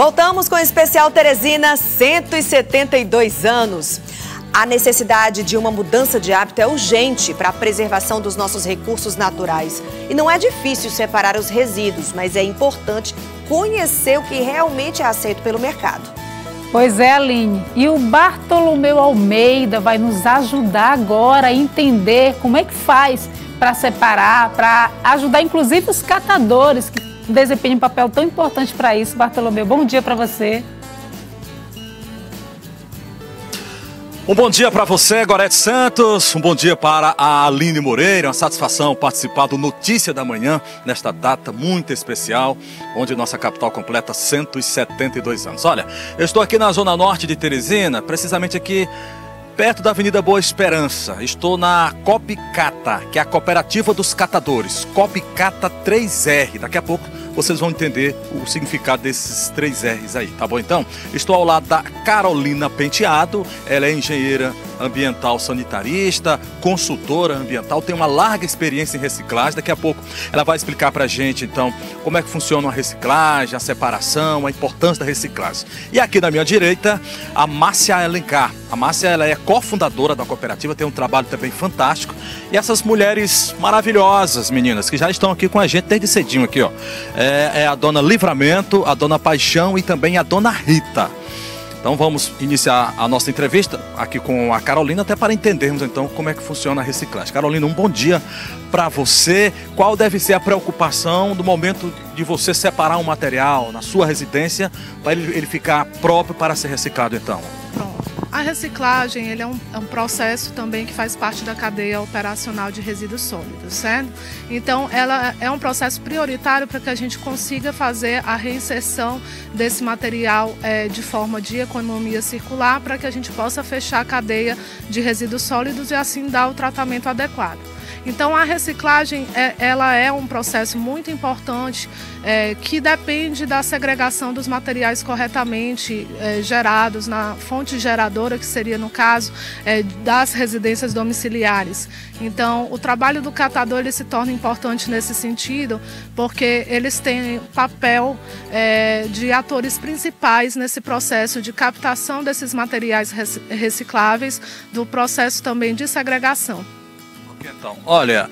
Voltamos com o especial Teresina, 172 anos. A necessidade de uma mudança de hábito é urgente para a preservação dos nossos recursos naturais. E não é difícil separar os resíduos, mas é importante conhecer o que realmente é aceito pelo mercado. Pois é, Aline. E o Bartolomeu Almeida vai nos ajudar agora a entender como é que faz para separar, para ajudar inclusive os catadores que desempenham um papel tão importante para isso. Bartolomeu, bom dia para você. Um bom dia para você, Gorete Santos, um bom dia para a Aline Moreira, uma satisfação participar do Notícia da Manhã, nesta data muito especial, onde nossa capital completa 172 anos. Olha, eu estou aqui na zona norte de Teresina, precisamente aqui perto da Avenida Boa Esperança. Estou na Copicata, que é a Cooperativa dos Catadores, Copicata 3R. Daqui a pouco vocês vão entender o significado desses 3 R's aí, tá bom? Então, estou ao lado da Carolina Penteado, ela é engenheira ambiental sanitarista, consultora ambiental, tem uma larga experiência em reciclagem. Daqui a pouco ela vai explicar pra gente, então, como é que funciona a reciclagem, a separação, a importância da reciclagem. E aqui na minha direita, a Márcia Alencar. A Márcia, ela é cofundadora da cooperativa, tem um trabalho também fantástico. E essas mulheres maravilhosas, meninas, que já estão aqui com a gente desde cedinho aqui, ó. É a dona Livramento, a dona Paixão e também a dona Rita. Então vamos iniciar a nossa entrevista aqui com a Carolina, até para entendermos então como é que funciona a reciclagem. Carolina, um bom dia para você. Qual deve ser a preocupação do momento de você separar um material na sua residência para ele ficar próprio para ser reciclado então? A reciclagem ele é um processo também que faz parte da cadeia operacional de resíduos sólidos, certo? Então, ela é um processo prioritário para que a gente consiga fazer a reinserção desse material de forma de economia circular, para que a gente possa fechar a cadeia de resíduos sólidos e assim dar o tratamento adequado. Então, a reciclagem ela é um processo muito importante que depende da segregação dos materiais corretamente gerados na fonte geradora, que seria, no caso, das residências domiciliares. Então, o trabalho do catador ele se torna importante nesse sentido, porque eles têm papel de atores principais nesse processo de captação desses materiais recicláveis, do processo também de segregação. Então, olha,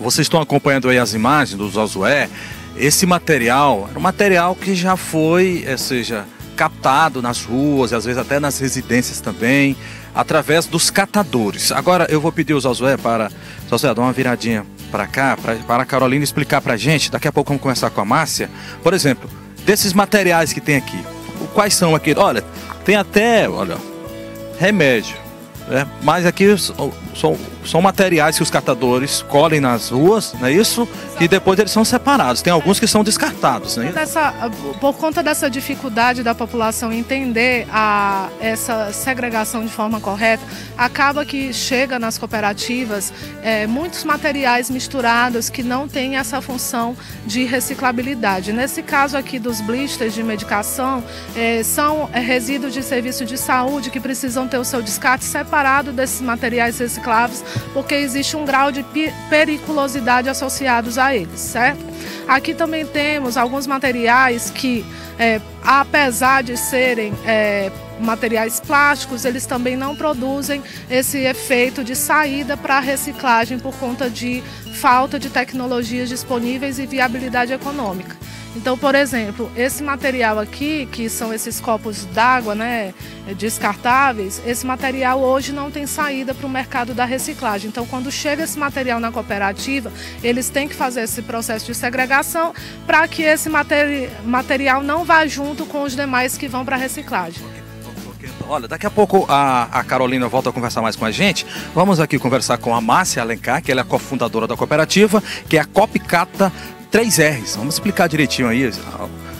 vocês estão acompanhando aí as imagens do Josué. Esse material é um material que já foi, captado nas ruas e às vezes até nas residências também, através dos catadores. Agora eu vou pedir ao Josué dar uma viradinha para cá, para a Carolina explicar para a gente. Daqui a pouco vamos conversar com a Márcia. Por exemplo, desses materiais que tem aqui, quais são aqui? Olha, tem até, remédio. Mas aqui são materiais que os catadores colhem nas ruas, não é isso? E depois eles são separados. Tem alguns que são descartados, não é isso? Por conta dessa dificuldade da população entender essa segregação de forma correta, acaba que chega nas cooperativas muitos materiais misturados que não têm essa função de reciclabilidade. Nesse caso aqui dos blisters de medicação, são resíduos de serviço de saúde que precisam ter o seu descarte separado desses materiais recicláveis, porque existe um grau de periculosidade associados a eles, certo? Aqui também temos alguns materiais que, apesar de serem materiais plásticos, eles também não produzem esse efeito de saída para a reciclagem por conta de falta de tecnologias disponíveis e viabilidade econômica. Então, por exemplo, esse material aqui, que são esses copos d'água, descartáveis, esse material hoje não tem saída para o mercado da reciclagem. Então, quando chega esse material na cooperativa, eles têm que fazer esse processo de segregação para que esse material não vá junto com os demais que vão para a reciclagem. Olha, daqui a pouco a Carolina volta a conversar mais com a gente. Vamos aqui conversar com a Márcia Alencar, que ela é cofundadora da cooperativa, que é a Copicata 3Rs. Vamos explicar direitinho aí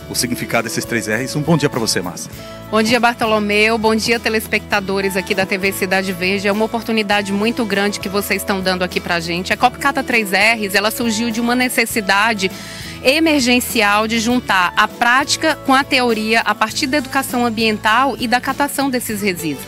o significado desses 3Rs. Um bom dia para você, Márcia. Bom dia, Bartolomeu. Bom dia, telespectadores aqui da TV Cidade Verde. É uma oportunidade muito grande que vocês estão dando aqui para a gente. A Copicata 3Rs, ela surgiu de uma necessidade emergencial de juntar a prática com a teoria a partir da educação ambiental e da catação desses resíduos.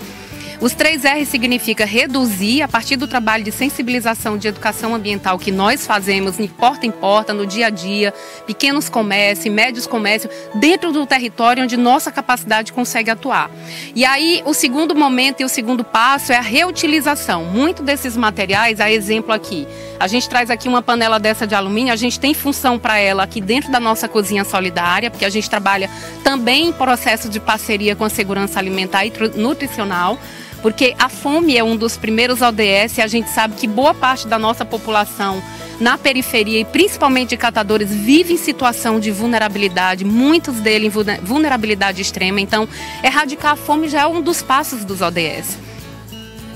Os 3 R significa reduzir, a partir do trabalho de sensibilização de educação ambiental que nós fazemos em porta, no dia a dia, pequenos comércios, médios comércios, dentro do território onde nossa capacidade consegue atuar. E aí, o segundo momento e o segundo passo é a reutilização. Muito desses materiais, a exemplo aqui, a gente traz aqui uma panela dessa de alumínio, a gente tem função para ela aqui dentro da nossa cozinha solidária, porque a gente trabalha também em processo de parceria com a segurança alimentar e nutricional, porque a fome é um dos primeiros ODS e a gente sabe que boa parte da nossa população na periferia e principalmente de catadores vive em situação de vulnerabilidade, muitos deles em vulnerabilidade extrema, então erradicar a fome já é um dos passos dos ODS.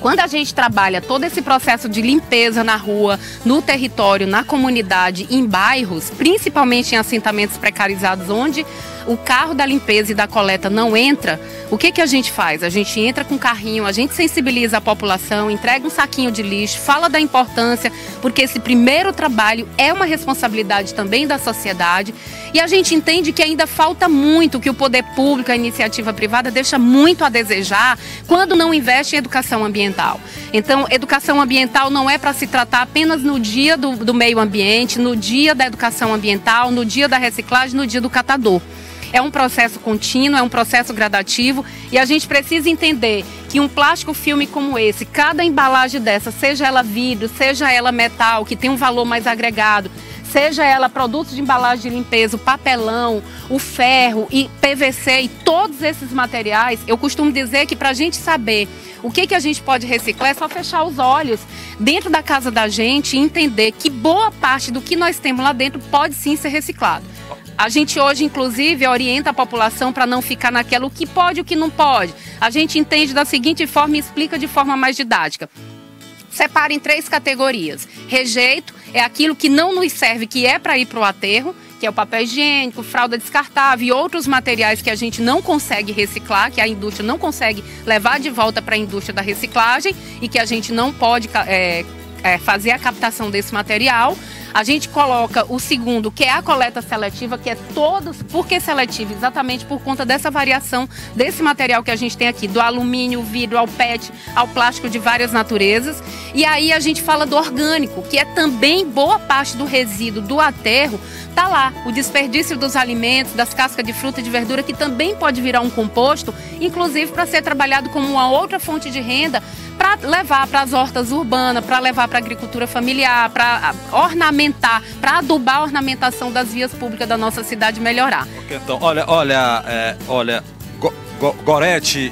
Quando a gente trabalha todo esse processo de limpeza na rua, no território, na comunidade, em bairros, principalmente em assentamentos precarizados, onde o carro da limpeza e da coleta não entra, o que a gente faz? A gente entra com o carrinho, a gente sensibiliza a população, entrega um saquinho de lixo, fala da importância, porque esse primeiro trabalho é uma responsabilidade também da sociedade e a gente entende que ainda falta muito, que o poder público, a iniciativa privada deixa muito a desejar quando não investe em educação ambiental. Então, educação ambiental não é para se tratar apenas no dia do meio ambiente, no dia da educação ambiental, no dia da reciclagem, no dia do catador. É um processo contínuo, é um processo gradativo e a gente precisa entender que um plástico filme como esse, cada embalagem dessa, seja ela vidro, seja ela metal, que tem um valor mais agregado, seja ela produtos de embalagem de limpeza, o papelão, o ferro e PVC e todos esses materiais, eu costumo dizer que para a gente saber o que a gente pode reciclar é só fechar os olhos dentro da casa da gente e entender que boa parte do que nós temos lá dentro pode sim ser reciclado. A gente hoje, inclusive, orienta a população para não ficar naquela o que pode e o que não pode. A gente entende da seguinte forma e explica de forma mais didática. Separa em 3 categorias. Rejeito é aquilo que não nos serve, que é para ir para o aterro, que é o papel higiênico, fralda descartável e outros materiais que a gente não consegue reciclar, que a indústria não consegue levar de volta para a indústria da reciclagem e que a gente não pode fazer a captação desse material. A gente coloca o segundo, que é a coleta seletiva, que é todos... Por que seletiva? Exatamente por conta dessa variação desse material que a gente tem aqui, do alumínio, vidro, ao PET, ao plástico de várias naturezas. E aí a gente fala do orgânico, que é também boa parte do resíduo do aterro, tá lá. O desperdício dos alimentos, das cascas de fruta e de verdura, que também pode virar um composto, inclusive para ser trabalhado como uma outra fonte de renda, para levar para as hortas urbanas, para levar para a agricultura familiar, para ornamentar, para adubar a ornamentação das vias públicas da nossa cidade melhorar. Okay, então, olha, Gorete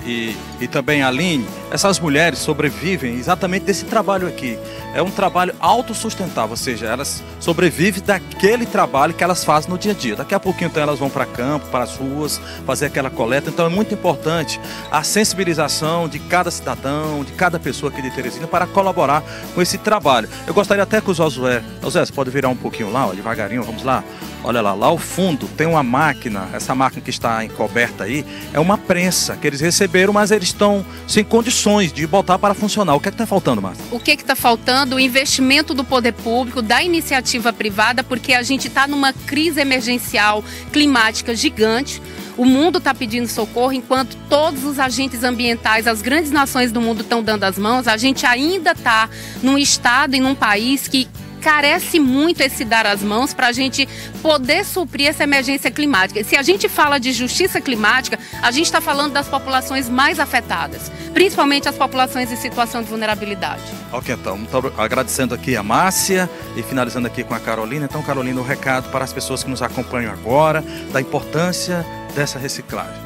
e também a Aline, essas mulheres sobrevivem exatamente desse trabalho aqui. É um trabalho autossustentável, ou seja, elas sobrevivem daquele trabalho que elas fazem no dia a dia. Daqui a pouquinho então elas vão para campo, para as ruas, fazer aquela coleta. Então é muito importante a sensibilização de cada cidadão, de cada pessoa aqui de Teresina para colaborar com esse trabalho. Eu gostaria até que o Josué, você pode virar um pouquinho lá, ó, devagarinho, vamos lá. Olha lá ao fundo tem uma máquina, essa máquina que está encoberta aí, é uma prensa que eles receberam, mas eles estão sem condições de botar para funcionar. O que é que está faltando, Márcia? O que está faltando? O investimento do poder público, da iniciativa privada, porque a gente está numa crise emergencial climática gigante. O mundo está pedindo socorro, enquanto todos os agentes ambientais, as grandes nações do mundo estão dando as mãos, a gente ainda está num estado e num país que carece muito esse dar as mãos para a gente poder suprir essa emergência climática. Se a gente fala de justiça climática, a gente está falando das populações mais afetadas, principalmente as populações em situação de vulnerabilidade. Ok, então, muito agradecendo aqui a Márcia e finalizando aqui com a Carolina. Então, Carolina, o recado para as pessoas que nos acompanham agora, da importância dessa reciclagem.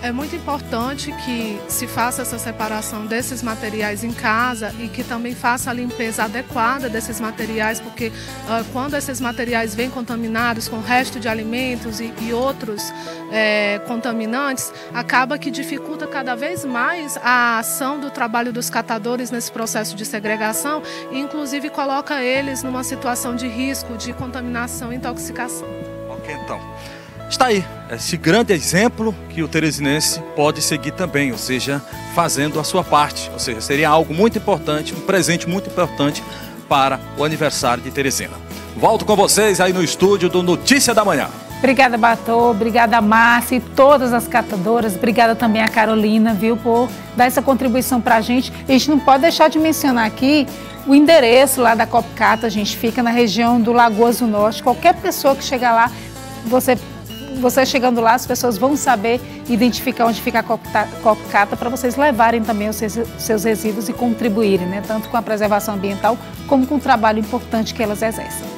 É muito importante que se faça essa separação desses materiais em casa e que também faça a limpeza adequada desses materiais, porque quando esses materiais vêm contaminados com resto de alimentos e outros contaminantes, acaba que dificulta cada vez mais a ação do trabalho dos catadores nesse processo de segregação e inclusive coloca eles numa situação de risco de contaminação e intoxicação. Ok, então. Está aí, esse grande exemplo que o teresinense pode seguir também, ou seja, fazendo a sua parte. Ou seja, seria algo muito importante, um presente muito importante para o aniversário de Teresina. Volto com vocês aí no estúdio do Notícia da Manhã. Obrigada, Bartô, obrigada, Márcia e todas as catadoras. Obrigada também a Carolina, viu, por dar essa contribuição para a gente. A gente não pode deixar de mencionar aqui o endereço lá da Copcata. A gente fica na região do Lagoas do Norte. Qualquer pessoa que chegar lá, você chegando lá, as pessoas vão saber identificar onde fica a Copcata para vocês levarem também os seus resíduos e contribuírem, né? Tanto com a preservação ambiental como com o trabalho importante que elas exercem.